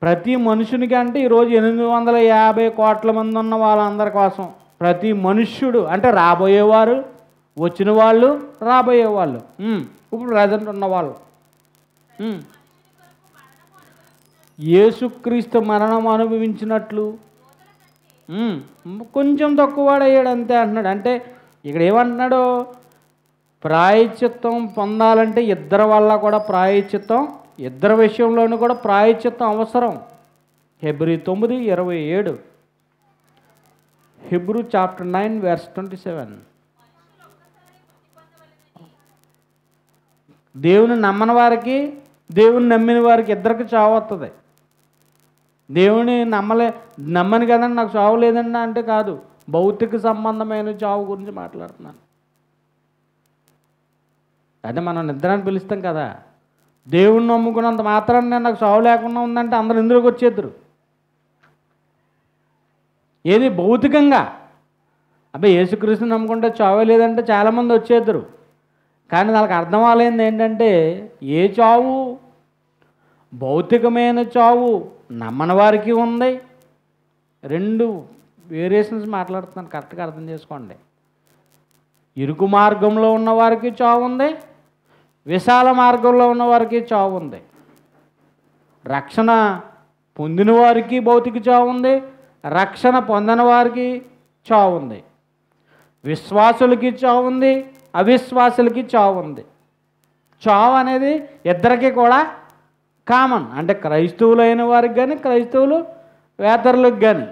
ప్రతి మనుషునికి అంటే ఈరోజు 850 కోట్ల మంది ఉన్న వాళ్ళందరి కోసం ప్రతి మనుష్యుడు అంటే రాబోయేవారు, వచ్చిన వాళ్ళు, రాబోయేవాళ్ళు, ఇప్పుడు ప్రజెంట్ ఉన్నవాళ్ళు, యేసుక్రీస్తు మరణం అనుభవించినట్లు కొంచెం తక్కువవాడయ్యాడు అంతే అంటున్నాడు. అంటే ఇక్కడ ఏమంటున్నాడు, ప్రాయశ్చిత్తం పొందాలంటే ఇద్దరి వల్ల కూడా ప్రాయశ్చిత్తం, ఇద్దరి విషయంలోనూ కూడా ప్రాయశ్చిత్తం అవసరం. Hebrew 9:27, Hebrew chapter 9 verse 27. దేవుని నమ్మని వారికి, దేవుని నమ్మిన వారికి ఇద్దరికి చావు వస్తుంది. దేవుని నమ్మని కదండి నాకు చావు లేదండి అంటే కాదు, భౌతిక సంబంధమైన చావు గురించి మాట్లాడుతున్నాను. అదే మనం నిద్రని పిలుస్తాం కదా, దేవుణ్ణి నమ్ముకున్నంత మాత్రాన్ని నాకు చావు లేకుండా ఉందంటే అందరూ ఇందులోకి వచ్చేద్దరు. ఏది భౌతికంగా అబ్బాయి యేసుక్రీస్తుని నమ్ముకుంటే చావే లేదంటే చాలామంది వచ్చేద్దరు. కానీ వాళ్ళకి అర్థం అవ్వలేంది ఏంటంటే ఏ చావు, భౌతికమైన చావు నమ్మని వారికి ఉంది. రెండు వేరియేషన్స్ మాట్లాడుతున్నాను, కరెక్ట్గా అర్థం చేసుకోండి. ఇరుకు మార్గంలో ఉన్నవారికి చావు ఉంది, విశాల మార్గంలో ఉన్నవారికి చావు ఉంది. రక్షణ పొందిన వారికి భౌతిక చావు ఉంది, రక్షణ పొందని వారికి చావు ఉంది. విశ్వాసులకి చావు ఉంది, అవిశ్వాసులకి చావు ఉంది. చావు అనేది ఇద్దరికి కూడా కామన్, అంటే క్రైస్తవులైన వారికి కానీ, క్రైస్తవులు వేతరులకు కానీ.